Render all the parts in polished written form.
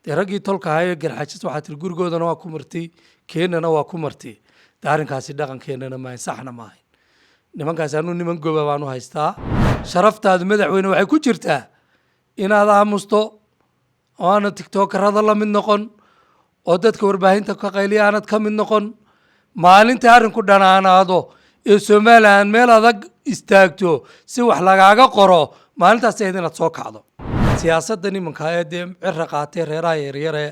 dee raggii tolka ahaa ee garxajis waxaa tiri gurigoodana waa ku martay keennana waa ku martay dee arrinkaasi dhaqankeennana maahayn saxna maahayn nimankaasi anuu niman goba baanu haystaa sharaftaadu madaxweyne waxay ku jirtaa inaad aamusto oo aanad tiktokarada la mid noqon oo dadka warbaahinta ka qayliya aanad ka mid noqon maalintii arrinku dhanaanaado ee somalilan meel adag istaagto si wax lagaaga qoro maalintaas ahayd inaad soo kacdo siyaasadda nimanka ee dee cira qaatay reeraha yaryare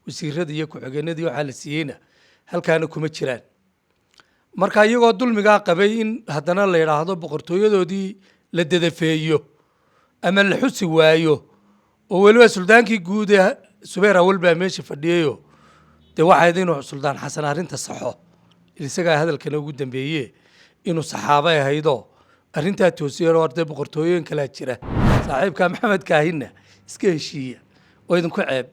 wasiirada iyo ku-xigeenadii waxaa la siiyeyna halkaana kuma jiraan marka iyagoo dulmigaa qabay in haddana la yidhaahdo boqortooyadoodii la dadafeeyo ama la xusi waayo oo weliba suldaankii guud ee subeer awal baa meesha fadhiyayo dee waxayd inuu suldaan xasan arrinta saxo isagaa hadalkana ugu dambeeye inuu saxaabo ahaydoo arrintaa toosiyeen oo arday boqortooyooyin kalaa jira saaxiibka maxamed kaahinna iska heshiiya oo idinku ceeb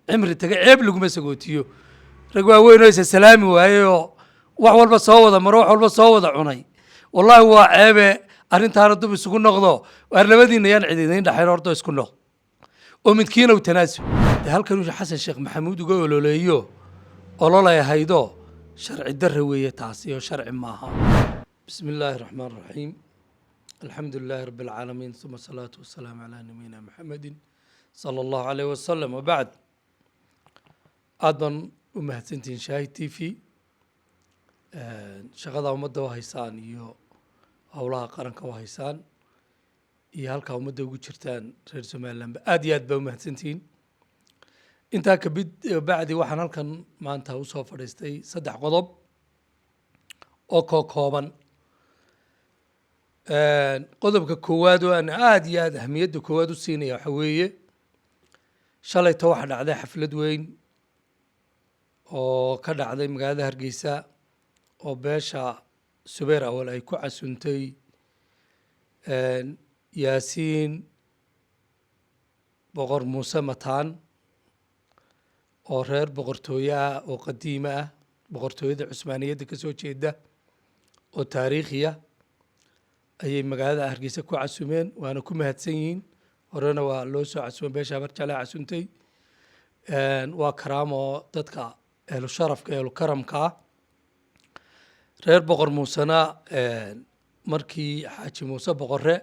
cimri taga ceeb laguma sagootiyo rag waaweyn oo isa salaami waayey oo wax walba soo wada maro wax walba soo wada cunay wallaahi waa ceebe arrintaana dub isugu noqdo waar labadiina yaan cidiidayn dhaxayn hordo isku noq oo midkiina u tanaasub dee halkan uu xasan sheekh maxamuud uga ololeeyo ololay ahaydo sharci darre weeye taasi oo sharci maaha bismi illaahi raxmaan raxiim alxamdu lilaahi rabbi alcaalamiin uma asalaatu wasalaamu calaa nabiyina maxamedin sala allahu caleyh wasalam wabacd aad baan u mahadsantihiin shaahid t v shaqada ummadda u haysaan iyo howlaha qaranka u haysaan iyo halkaa ummadda ugu jirtaan reer somalilandba aad iyo aad baa u mahadsantihiin intaa kabid bacdi waxaan halkan maanta usoo fadhiistay 3 qodob oo kooban qodobka koowaad oo aan aad iyo aad ahmiyadda koowaad u siinaya waxa weeye shalayto waxa dhacday xaflad weyn oo ka dhacday magaalada Hargeysa oo beesha Subeer Awal ay ku casuntay Yaasiin boqor Muuse Mataan oo reer boqortooyo ah oo qadiimi ah boqortooyada Cusmaaniyadda ka soo jeeda oo taariikhiya ayay magaalada Hargeysa ku casumeen waana ku mahadsan yihiin horena waa loo soo casumay beesha barjala casuntay waa karaamo dadka ehlu sharafka ehlu karamka reer boqor Muusena markii xaaji Muuse boqorre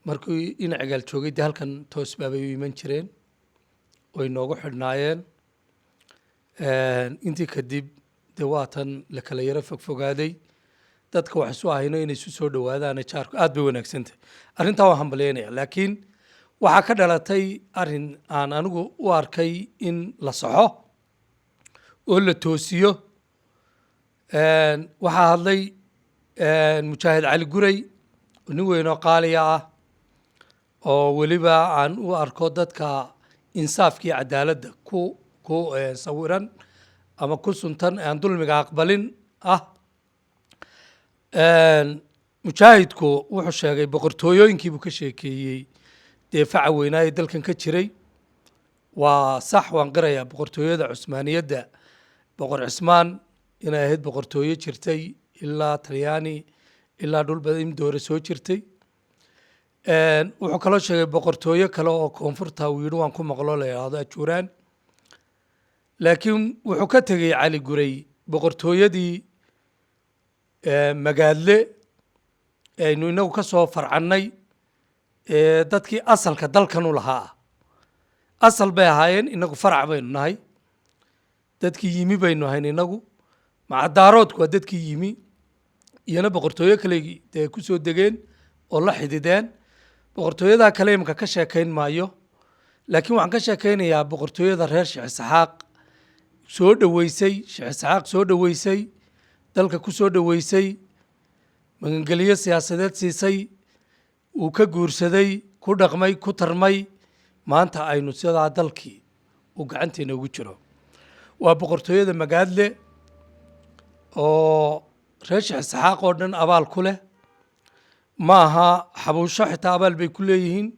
markii inacigal joogay halkan toos baabay u iman jireen way noogu xidhnaayeen intii kadib dee waatan la kala yaro fogfogaaday dadka wax isu ahayno inay isu soo dhawaadaan jaarku aad bay wanaagsantahay arrintaa waan hambalyeynaya laakiin waxaa ka dhalatay arrin aan anigu u arkay in la saxo oo la toosiyo waxaa hadlay mujaahid cali guray oo nin weyn oo qaaliya ah oo weliba aan u arko dadka insaafkii cadaaladda ku sawiran ama ku suntan aan dulmiga aqbalin ah mujaahidku wuxuu sheegay boqortooyooyinkii buu ka sheekeeyey dee faca weynaa ee dalkan ka jiray waa sax waan qirayaa boqortooyada Cusmaaniyadda boqor Cismaan inay ahayd boqortooyo jirtay ilaa Talyaani ilaa dhul badan doore soo jirtay wuxuu kaloo sheegay boqortooyo kale oo koonfurta uu yidhi waan ku maqlo la yidhaahdo ajuuraan laakiin wuxuu ka tegey cali guray boqortooyadii magaadle aynu inagu ka soo farcannay dadkii asalka dalkan u lahaa asal bay ahaayeen inagu farac baynu nahay dadkii yimi baynu ahayn inagu macadaaroodku waa dadkii yimi iyana boqortooyo kale dee ku soo degeen oo la xidideen boqortooyada kale imka ka sheekayn maayo laakiin waxaan ka sheekaynayaa boqortooyada reer Sheekh Isxaaq soo dhaweysay Sheekh Isxaaq soo dhaweysay dalka ku soo dhaweysay magangeliyo siyaasadeed siisay uu ka guursaday ku dhaqmay ku tarmay maanta aynu sidaa dalkii uu gacanteena ugu jiro waa boqortooyada magaadle oo reer Sheekh Isxaaq oo dhan abaal ku leh ma aha xabuusho xitaa abaal bay ku leeyihiin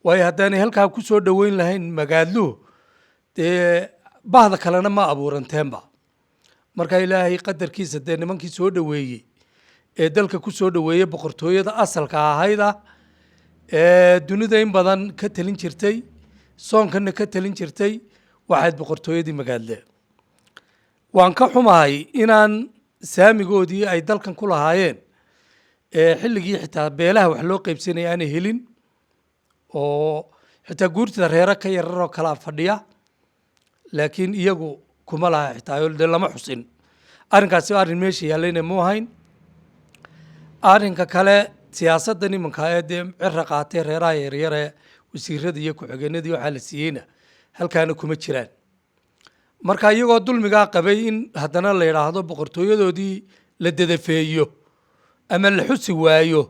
waayo haddaanay halkaa ku soo dhaweyn lahayn magaadluhu dee bahda kalena ma abuuranteenba marka ilaahay qadarkiisa dee nimankii soo dhaweeyey ee dalka ku soo dhaweeyey boqortooyada asalka ahayd ah ee dunida in badan ka talin jirtay soonkana ka talin jirtay waxayd boqortooyadii magaadle waan ka xumahay inaan saamigoodii ay dalkan ku lahaayeen xilligii xitaa beelaha wax loo qaybsanaya aanay helin oo xitaa guurtida reero ka yararoo kalaa fadhiya laakiin iyagu kuma laha xitaa de lama xusin arrinkaasi arrin meesha yaallayna mu ahayn arrinka kale siyaasadda nimanka ee dee cira qaatay reeraha yaryare wasiirada iyo ku-xigeenadii waxaa la siiyeyna halkaana kuma jiraan marka iyagoo dulmigaa qabay in haddana la yidhaahdo boqortooyadoodii la dadafeeyo ama la xusi waayo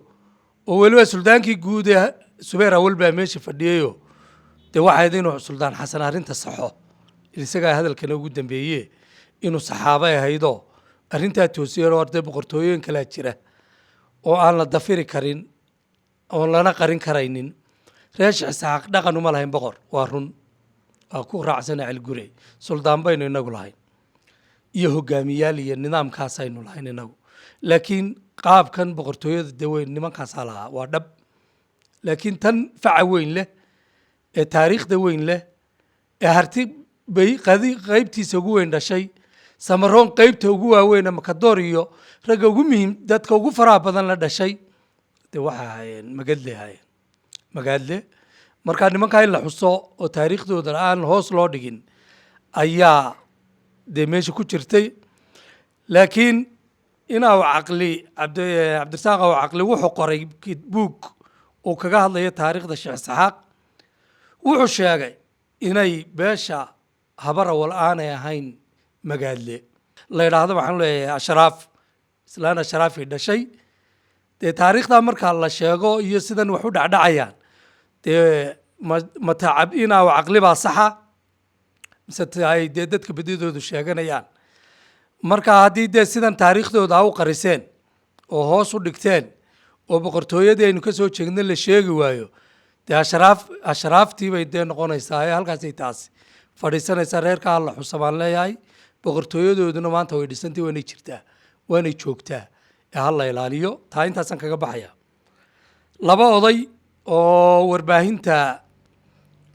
oo weliba suldaankii guud ee subeer awal baa meesha fadhiyayo dee waxayd inuu suldaan xasan arrinta saxo isagaa hadalkana ugu dambeeye inuu saxaabo ahaydoo arrintaa toosiyeen oo arday boqortooyooyin kalaa jira oo aan la dafiri karin oon lana qarin karaynin reesh isaaq dhaqan uma lahayn boqor waa run waa ku raacsana celgure suldaan baynu inagu lahayn iyo hogaamiyaal iyo nidaamkaasaynu lahayn inagu laakiin qaabkan boqortooyada dee weyn nimankaasaa lahaa waa dhab laakiin tan faca weyn leh ee taariikhda weyn leh ee harti bay qaybtiisa ugu weyn dhashay samaroon qaybta ugu waaweyn makadoor iyo ragga ugu muhiim dadka ugu faraha badan la dhashay dee waxay ahaayeen magaadle markaa nimankaa in la xuso oo taariikhdooda aan hoos loo dhigin ayaa dee meesha ku jirtay laakiin inaa caqli cabdirasaaq aw caqli wuxuu qoray buug uu kaga hadlayo taariikhda sheekh isxaaq wuxuu sheegay inay beesha habarawal aanay ahayn magaadle la yidhaahdo waxaan leeyahay ashraaf islaan ashraafay dhashay dee taariikhdaa markaa la sheego iyo sidan wax u dhacdhacayaan dee matacab inaa caqli baa saxa mise ay dee dadka badidoodu sheeganayaan marka haddii dee sidan taariikhdooda a u qariseen oo hoos u dhigteen oo boqortooyadii aynu ka soo jeegna la sheegi waayo dee ashraaftii bay dee noqonaysaa ee halkaasay taasi fadhiisanaysaa reerka alla xusa baan leeyahay boqortooyadooduna maanta way dhisantay waanay jirtaa waanay joogtaa ee hala ilaaliyo taa intaasaan kaga baxaya laba oday oo warbaahinta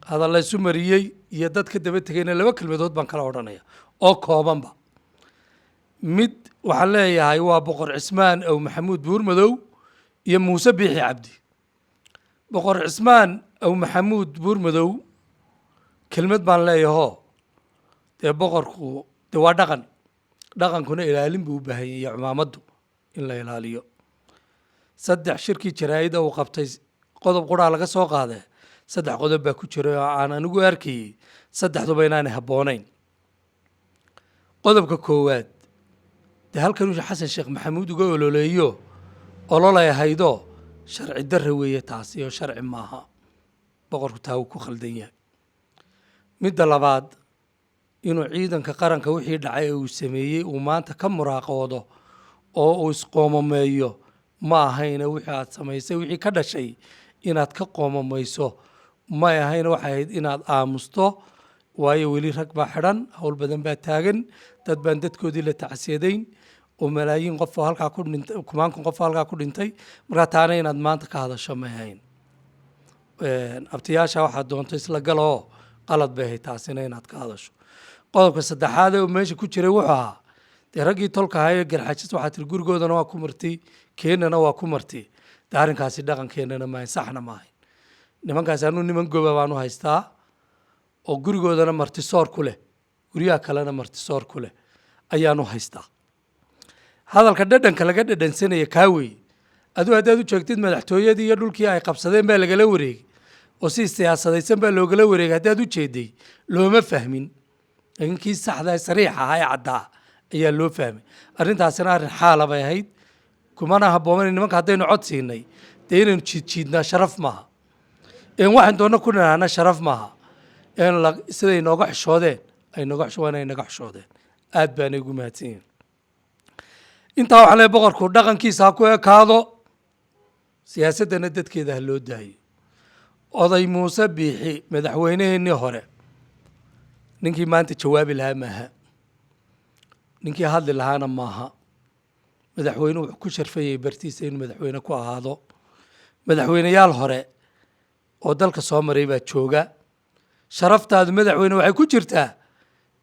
hadalla isu mariyey iyo dad ka daba tegayna laba kelmadood baan kala odhanaya oo koobanba mid waxaan leeyahay waa boqor cismaan aw maxamuud buurmadow iyo muuse biixi cabdi boqor cismaan aw maxamuud buurmadow kelmad baan leeyahoo dee boqorku dee waa dhaqankuna ilaalin buu u baahan yahay cumaamaddu in la ilaaliyo 3 shirkii jaraa'ida uu qabtay qodob quraa laga soo qaaday 3 qodob baa ku jira oo aan anigu arkayay 3duba inaanay habboonayn qodobka koowaad dee halkan uu xasan sheekh maxamuud uga ololeeyo ololay haydo sharci darre weeye taasi oo sharci maaha boqorku taa uu ku khaldan yahay midda labaad inuu ciidanka qaranka wixii dhacay uu sameeyey uu maanta ka muraaqoodo oo uu isqoomameeyo ma ahayna wixii aad samaysay wixii ka dhashay inaad ka qoomamayso ma ahayna waxay ahayd inaad aamusto waayo weli rag baa xidhan hawl badan baa taagan dad baan dadkoodii la tacsiyadayn oo malaayiin qof oo halkaa ku dhintay kumaankun qof oo halkaa ku dhintay markaa taana inaad maanta ka hadasho ma ahayn abtiyaasha waxaad doonto isla galoo qalad bay ahayd taasina inaad ka hadasho qodobka saddexaad ee meesha ku jiray wuxuu ahaa dee raggii tolka ahaa ee garxajis waxaa tiri gurigoodana waa ku martay keennana waa ku martay dee arrinkaasi dhaqankeennana maahayn saxna maahayn nimankaasi anuu niman goba baanu haystaa oo gurigoodana martisoor ku leh guryaha kalena martisoor ku leh ayaanu haystaa hadalka dhadhanka laga dhadhansanaya kaa weeye aduu haddaad u joogtid madaxtooyadii iyo dhulkii ay qabsadeen baa lagala wareegay oo si siyaasadaysan baa loogala wareegay haddaad u jeeday looma fahmin laakiin kii saxda sariix ahaa ee caddaa ayaa loo fahmay arrintaasina arrin xaala bay ahayd kumana habbooman nimanka haddaynu cod siinay dee inaynu jiidjiidnaa sharaf maaha waxaan doona ku nanaana sharaf maaha siday nooga xishoodeen ay nooga xishoodeen ay naga xishoodeen aad baanay ugu mahadsan yihiin intaa waxaa leeyahay boqorku dhaqankiisa ha ku ekaado siyaasaddana dadkeeda ha loo daayo oday muuse biixi madaxweynaheennii hore ninkii maanta jawaabi lahaa maaha ninkii hadli lahaana maaha madaxweyne wuxuu ku sharfayay bartiisa inuu madaxweyne ku ahaado madaxweyneyaal hore oo dalka soo maray baa jooga sharaftaadu madaxweyne waxay ku jirtaa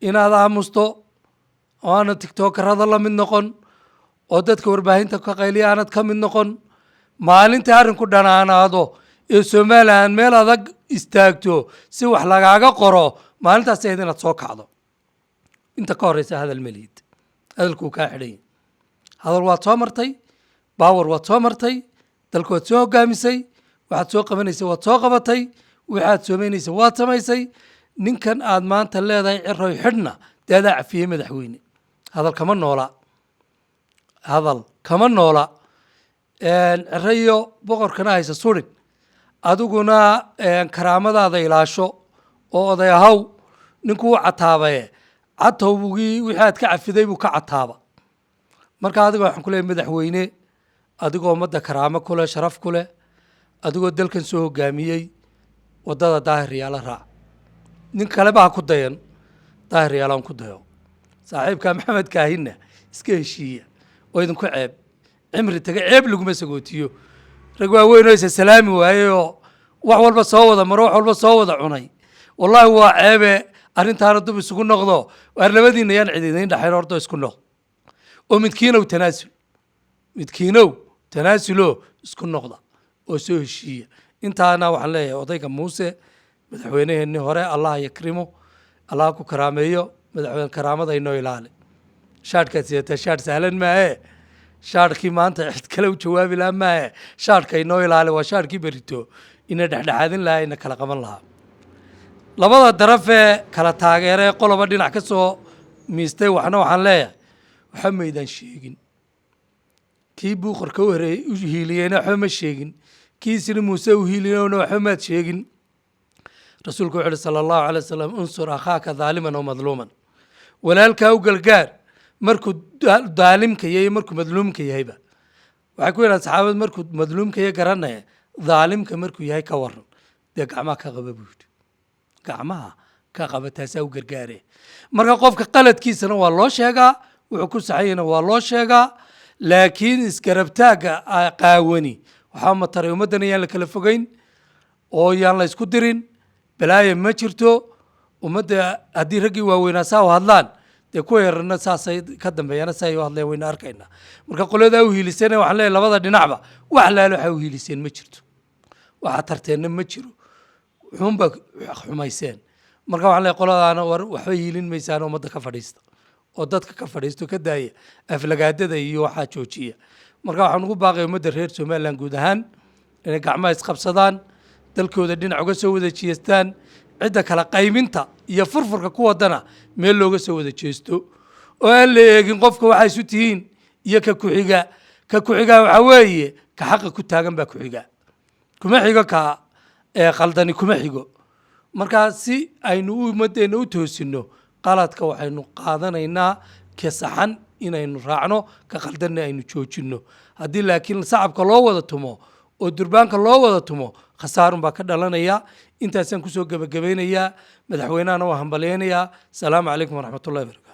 inaad aamusto oo aanad tiktokarada la mid noqon oo dadka warbaahinta ka qayliya aanad ka mid noqon maalinta arrinku dhanaanaado ee somalilan meel adag istaagto si wax lagaaga qoro maalintaas ahayd inaad soo kacdo inta ka horeysa hadal melihid hadalkuu kaa xidhan hadal waad soo martay baawar waad soo martay dalka waad soo hogaamisay waxaad soo qabanaysay waad soo qabatay waxaad soomaynaysay waad samaysay ninkan aad maanta leedahay ciroy xidhna dee adaa cafiyey madaxweyne hadal kama noola ciro iyo boqorkana haysa surin adiguna karaamadaada ilaasho oo oday ahaw ninkuu cataabaye catowgii wixii aad ka cafiday buu ka cataaba marka adiga waxaan ku leeyahay madaxweyne adigoo ummadda karaamo ku leh sharaf ku leh adigoo dalkan soo hogaamiyey waddada daahir yaala raac nin kaleba ha ku dayan daahir yaalaan ku dayo saaxiibka maxamed kaahinna iska heshiiya oo idinku ceeb cimri taga ceeb laguma sagootiyo rag waaweynoo isa salaami waaye oo wax walba soo wada maro wax walba soo wada cunay wallaahi waa ceebe arrintaana dub isugu noqdo waar labadiina yaan cididayn dhaxayn hordo isku noq oo midkiinow tanaasulo isku noqda oo soo heshiiya intaana waxaan leeyahay odayga muuse madaxweyneheenii hore allah yakrimo allah ku karaameeyo madaxweyne karaamada inoo ilaali shaadhkaad sidataa shaadh sahlan maahe shaadhkii maanta cid kale u jawaabi lahaa maahe shaadhka inoo ilaali waa shaadhkii berito ina dhexdhexaadin lahaa ina kala qaban lahaa labada darafee kala taageeree qoloba dhinac ka soo miistay waxaan leeyahay waxa maydaan sheegin kii buuqarka u hiiliyeyna waxba ma sheegin kii isna muuse u hiiliyeyna waxba maad sheegin rasuulku wuxuu uhi sala allahu alay wasalam unsur akhaaka daaliman oo madluuman walaalkaa u gargaar markuu daalimka yahay markuu madluumka yahayba waxay ku yidhahan saxaabad markuu madluumka yahay garanaya daalimka markuu yahay ka waran dee gacmaha ka qaba buu yidhi gacmaha ka qaba taasaa u gargaare marka qofka qaladkiisana waa loo sheegaa wuxuu ku saxayana waa loo sheegaa laakiin isgarabtaagga qaawani waxaa mataray ummaddan yaan la kala fogeyn oo yaan la isku dirin balaaya ma jirto ummadda haddii raggii waaweynaa saa u hadlaan dee kuwa yarana saasay ka dambeeyana si ay u hadleen wayna arkaynaa marka qoladaa u hiiliseen waxaan leeyahay labada dhinacba wax laalo waxaa u hiiliseen ma jirto waxaa tarteenna ma jiro xunba xumayseen marka waxaan leeyahay qoladaana war waxba hiilin maysaan ummadda ka fadhiista oo dadka ka fadhiisto ka daaya aflagaadada iyo waxaa joojiya marka waxaan ugu baaqaya ummadda reer somalilan guud ahaan inay gacmaha isqabsadaan dalkooda dhinac uga soo wada jeestaan cidda kala qayminta iyo furfurka ku wadana meel looga soo wada jeesto oo aan la eegin qofka waxay isu tihiin iyo ka ku-xiga waxaa weeye ka xaqa ku taagan baa ku-xiga kuma xigo ka qaldani kuma xigo markaa si aynu ummadeenna u toosino qaladka waxaynu qaadanaynaa ka saxan inaynu raacno ka qaldanna aynu joojinno haddii laakiin sacabka loo wada tumo oo durbaanka loo wada tumo khasaarun baa ka dhalanaya intaasaan kusoo gebagabaynayaa madaxweynahana waa hambalyaynayaa asalaamu calaykum waraxmatullahi barakatu